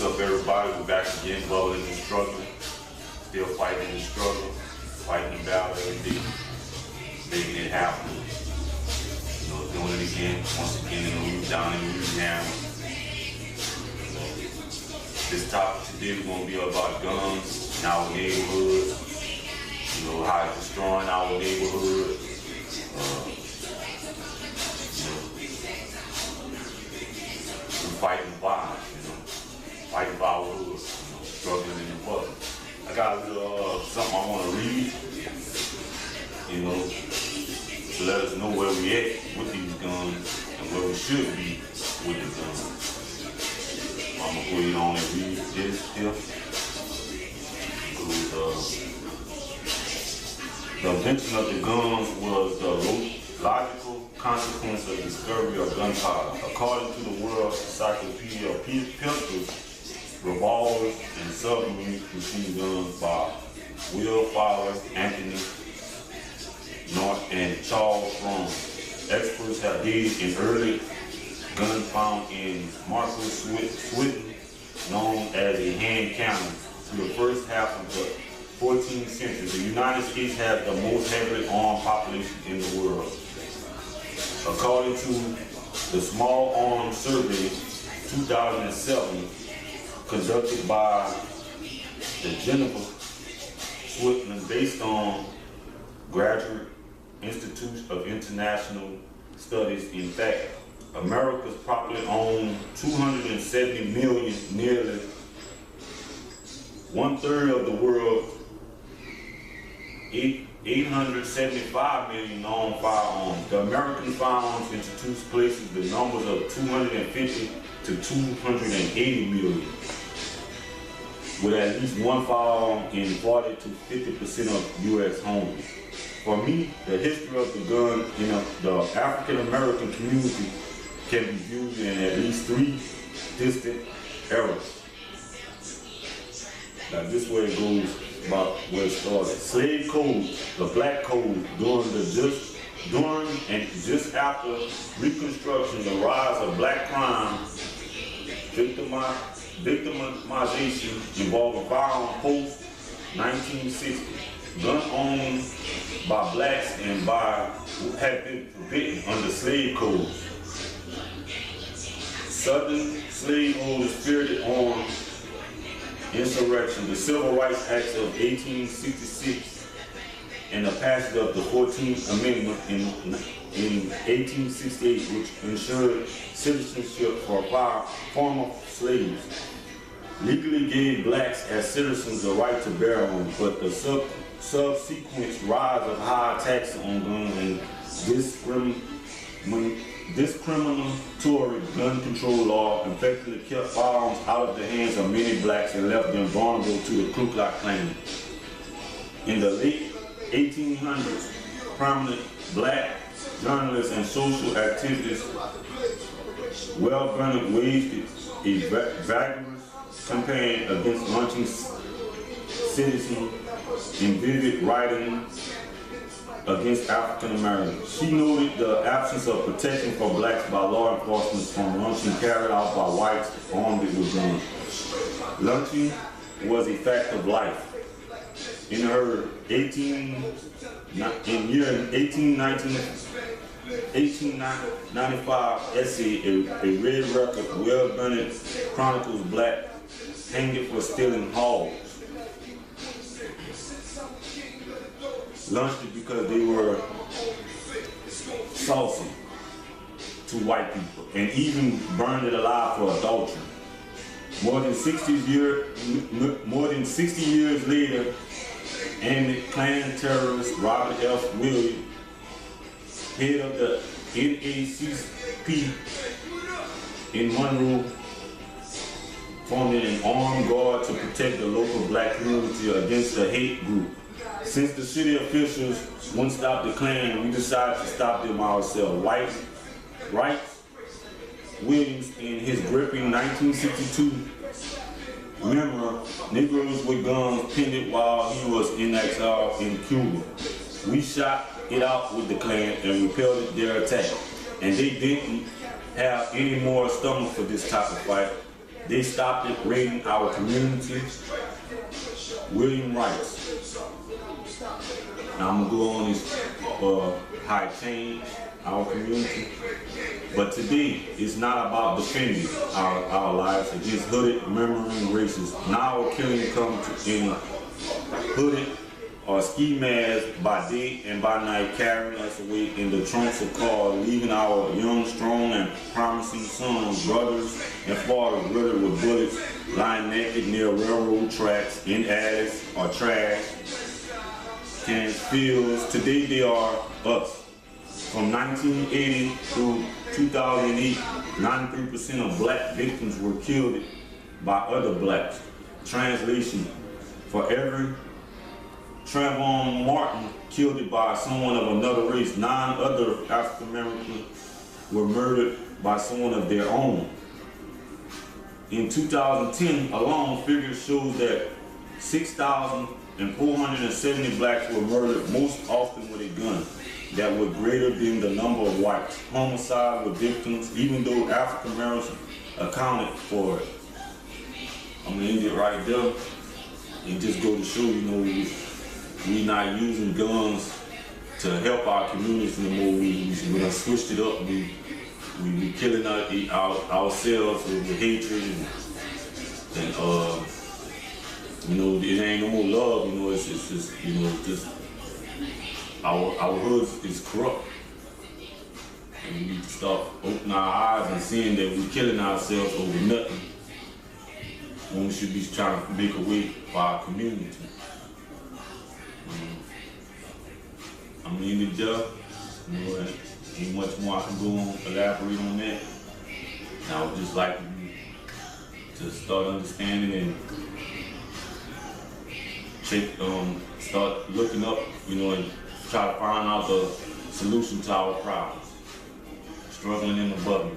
What's up, everybody? We're back again, bubbling and struggling. Still fighting the struggle, fighting the battle every day, making it happen. Doing it again, once again, down in Louisiana. This topic today is going to be about guns in our neighborhood. How it's destroying our neighborhood. We're fighting violence, fighting for our hood, struggling in the public. I got a little something I want to read, to let us know where we at with these guns and where we should be with the guns. I'm gonna go ahead on and read this here. The invention of the guns was the logical consequence of the discovery of gunpowder. According to the World Encyclopedia of Pistols, revolvers, and submarine machine guns by Will Fowler, Anthony North, and Charles Brown. Experts have dated an early gun found in Marcus, Sweden, known as a hand cannon, to the first half of the 14th century. The United States has the most heavily armed population in the world. According to the Small Arms Survey 2007, conducted by the Geneva, Switzerland, based on Graduate Institute of International Studies. In fact, America's probably owned 270 million, nearly 1/3 of the world's 875 million known firearms. The American Firearms Institute places the numbers of 250 to 280 million, with at least one firearm in 40 to 50% of U.S. homes. For me, the history of the gun in the African American community can be viewed in at least 3 distinct eras. Now this way it goes about where it started. Slave code, the black code, during and just after Reconstruction, the rise of black crime, victimization involving firearms post 1960. Gun owned by blacks and had been forbidden under slave codes. Southern slaveholders spirited on insurrection, the Civil Rights Act of 1866, and the passage of the 14th Amendment in 1868, which ensured citizenship for former slaves, legally gave blacks as citizens the right to bear arms, but the subsequent rise of high taxes on guns and discriminatory gun control law effectively kept firearms out of the hands of many blacks and left them vulnerable to the Ku Klux Klan. In the late 1800s, prominent black journalists and social activists, Will Burnett, waged a vigorous campaign against lynching citizens in vivid writing against African Americans. She noted the absence of protection for blacks by law enforcement from lynching carried out by whites armed with guns. Lynching was a fact of life. In her 1895 essay, A Red Record, Will Burnett chronicles black hanged for stealing hogs. Lynched because they were saucy to white people, and even burned it alive for adultery. More than 60 years later, and Klan terrorist Robert F. Williams, head of the NAACP in Monroe, formed an armed guard to protect the local black community against the hate group. Since the city officials wouldn't stop the Klan, we decided to stop them ourselves. Wright Williams, in his gripping 1962 memoir, Negroes with Guns, penned it while he was in exile in Cuba. We shot it out with the Klan and repelled their attack, and they didn't have any more stomach for this type of fight. They stopped it raiding our community. William Rice. Now I'm gonna go on this how it changed our community. But today, it's not about defending our lives against hooded, murmuring racists. Now our killing comes in hooded or ski masks by day and by night, carrying us away in the trunks of cars, leaving our young, strong, and promising sons, brothers, and fathers riddled with bullets, lying naked near railroad tracks, in alleys or trash cans, fields. Today they are us. From 1980 through 2008, 93% of black victims were killed by other blacks. Translation: for every Trayvon Martin killed by someone of another race, 9 other African Americans were murdered by someone of their own. In 2010 alone, figures show that 6,470 blacks were murdered, most often with a gun, that were greater than the number of whites. Homicide with victims, even though African Americans accounted for it. I'm gonna end it right there and just go to show, you know, we not using guns to help our communities anymore. We done switched it up. We killing ourselves with hatred and you know, it ain't no more love. You know, it's just, you know, just our hoods is corrupt. And we need to start opening our eyes and seeing that we're killing ourselves over nothing, when we should be trying to make a way for our community. I'm in the job. You know, ain't much more I can go on, elaborate on that. And I would just like to start understanding and start looking up, you know, and try to find out the solution to our problems. Struggling in the bubble.